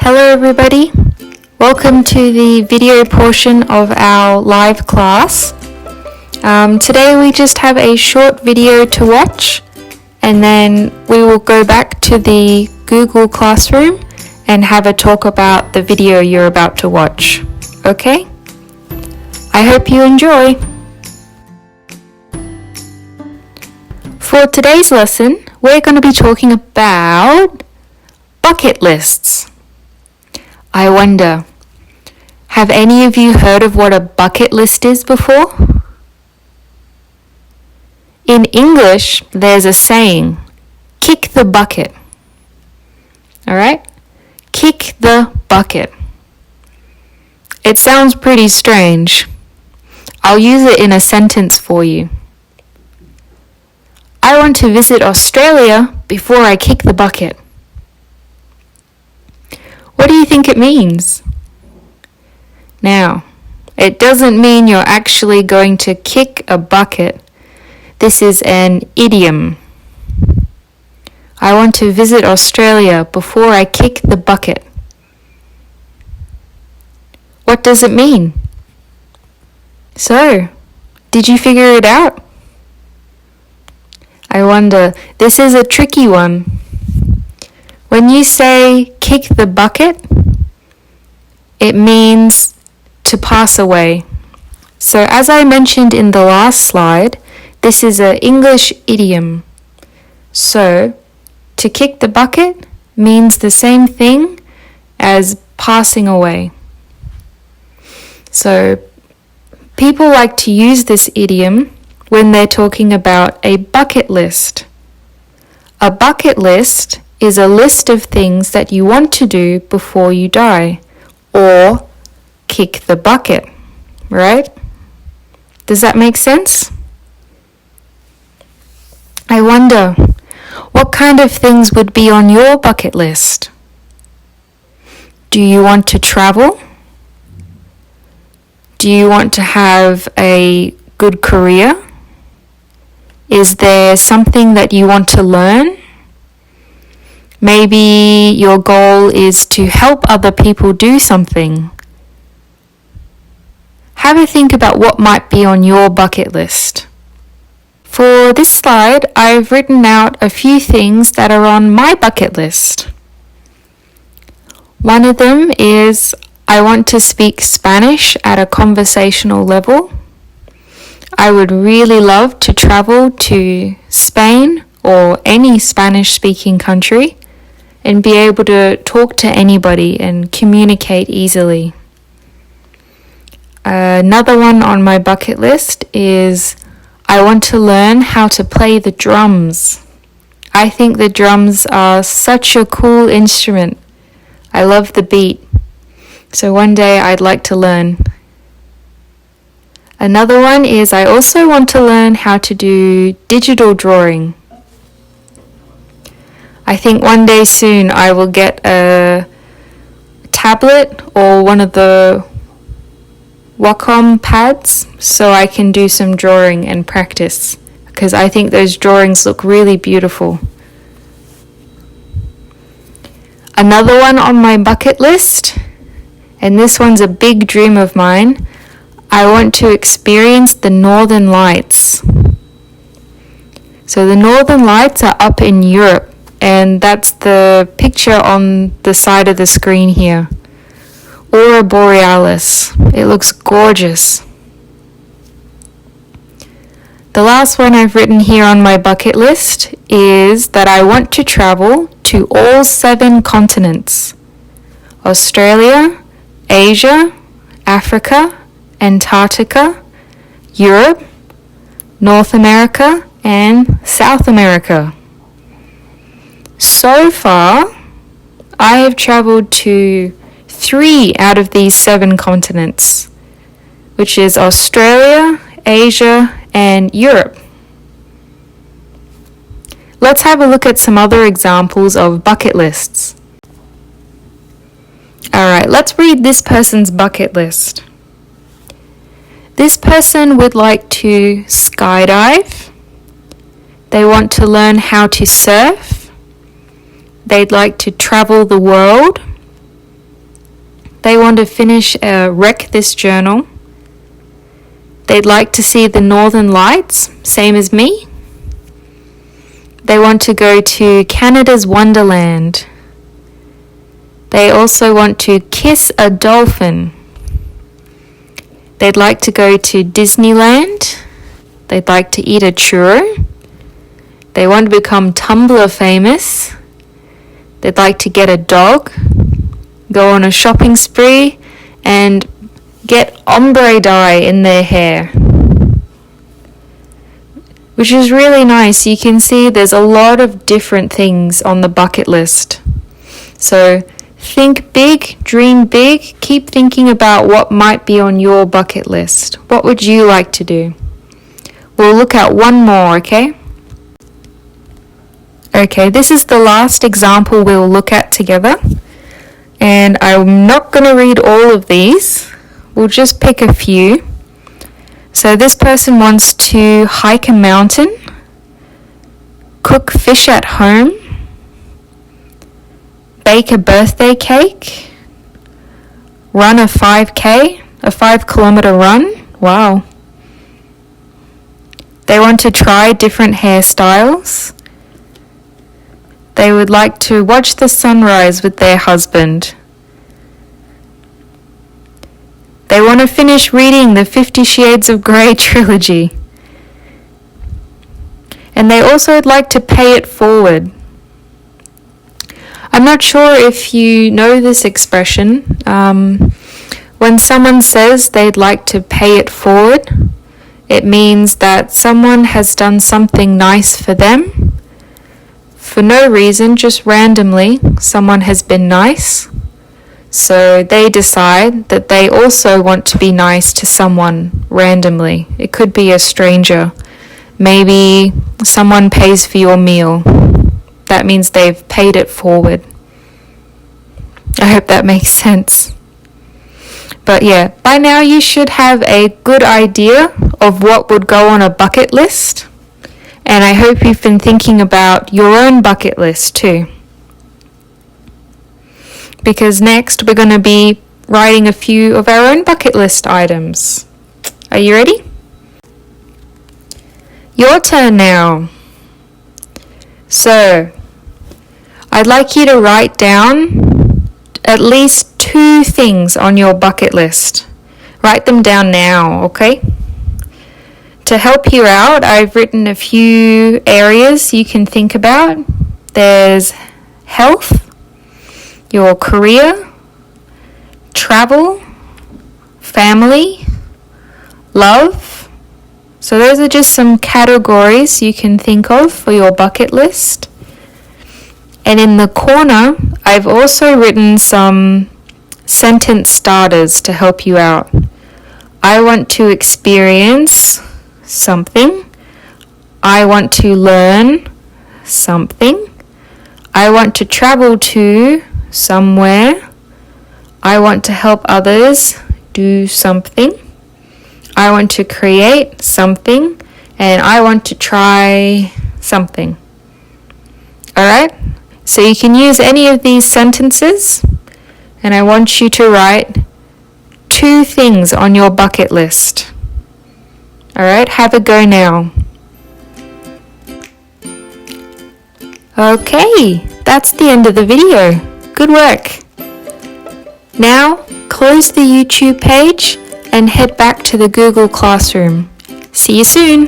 Hello everybody, welcome to the video portion of our live class. Today we just have a short video to watch and then we will go back to the Google Classroom and have a talk about the video you're about to watch. Okay? I hope you enjoy. For today's lesson, we're going to be talking about bucket lists. I wonder, have any of you heard of what a bucket list is before? In English, there's a saying, kick the bucket. Alright? Kick the bucket. It sounds pretty strange. I'll use it in a sentence for you. I want to visit Australia before I kick the bucket. What do you think it means? Now, it doesn't mean you're actually going to kick a bucket. This is an idiom. I want to visit Australia before I kick the bucket. What does it mean? So, did you figure it out? I wonder, this is a tricky one. When you say kick the bucket, it means to pass away. So as I mentioned in the last slide, this is an English idiom. So to kick the bucket means the same thing as passing away. So people like to use this idiom when they're talking about a bucket list. A bucket list is a list of things that you want to do before you die, or kick the bucket, right? Does that make sense? I wonder, what kind of things would be on your bucket list? Do you want to travel? Do you want to have a good career? Is there something that you want to learn? Maybe your goal is to help other people do something. Have a think about what might be on your bucket list. For this slide, I've written out a few things that are on my bucket list. One of them is I want to speak Spanish at a conversational level. I would really love to travel to Spain or any Spanish-speaking country and be able to talk to anybody and communicate easily. Another one on my bucket list is I want to learn how to play the drums. I think the drums are such a cool instrument. I love the beat. So one day I'd like to learn. Another one is I also want to learn how to do digital drawing. I think one day soon I will get a tablet or one of the Wacom pads so I can do some drawing and practice, because I think those drawings look really beautiful. Another one on my bucket list, and this one's a big dream of mine, I want to experience the Northern Lights. So the Northern Lights are up in Europe. And that's the picture on the side of the screen here. Aurora Borealis. It looks gorgeous. The last one I've written here on my bucket list is that I want to travel to all 7 continents. Australia, Asia, Africa, Antarctica, Europe, North America, and South America. So far, I have traveled to 3 out of these 7 continents, which is Australia, Asia, and Europe. Let's have a look at some other examples of bucket lists. Alright, let's read this person's bucket list. This person would like to skydive. They want to learn how to surf. They'd like to travel the world. They want to finish Wreck This Journal. They'd like to see the Northern Lights, same as me. They want to go to Canada's Wonderland. They also want to kiss a dolphin. They'd like to go to Disneyland. They'd like to eat a churro. They want to become Tumblr famous. They'd like to get a dog, go on a shopping spree, and get ombre dye in their hair. Which is really nice. You can see there's a lot of different things on the bucket list. So think big, dream big, keep thinking about what might be on your bucket list. What would you like to do? We'll look at one more, okay? Okay, this is the last example we'll look at together. And I'm not going to read all of these. We'll just pick a few. So this person wants to hike a mountain, cook fish at home, bake a birthday cake, run a 5K, a 5-kilometer run. Wow. They want to try different hairstyles. They would like to watch the sunrise with their husband. They want to finish reading the 50 Shades of Grey trilogy. And they also would like to pay it forward. I'm not sure if you know this expression. When someone says they'd like to pay it forward, it means that someone has done something nice for them. For no reason, just randomly, someone has been nice. So they decide that they also want to be nice to someone randomly. It could be a stranger. Maybe someone pays for your meal. That means they've paid it forward. I hope that makes sense. But yeah, by now you should have a good idea of what would go on a bucket list. And I hope you've been thinking about your own bucket list too. Because next we're going to be writing a few of our own bucket list items. Are you ready? Your turn now. So, I'd like you to write down at least 2 things on your bucket list. Write them down now, okay? To help you out, I've written a few areas you can think about. There's health, your career, travel, family, love. So those are just some categories you can think of for your bucket list. And in the corner, I've also written some sentence starters to help you out. I want to experience something. I want to learn something. I want to travel to somewhere. I want to help others do something. I want to create something. And I want to try something. Alright? So you can use any of these sentences. And I want you to write 2 things on your bucket list. Alright, have a go now. Okay, that's the end of the video. Good work. Now, close the YouTube page and head back to the Google Classroom. See you soon.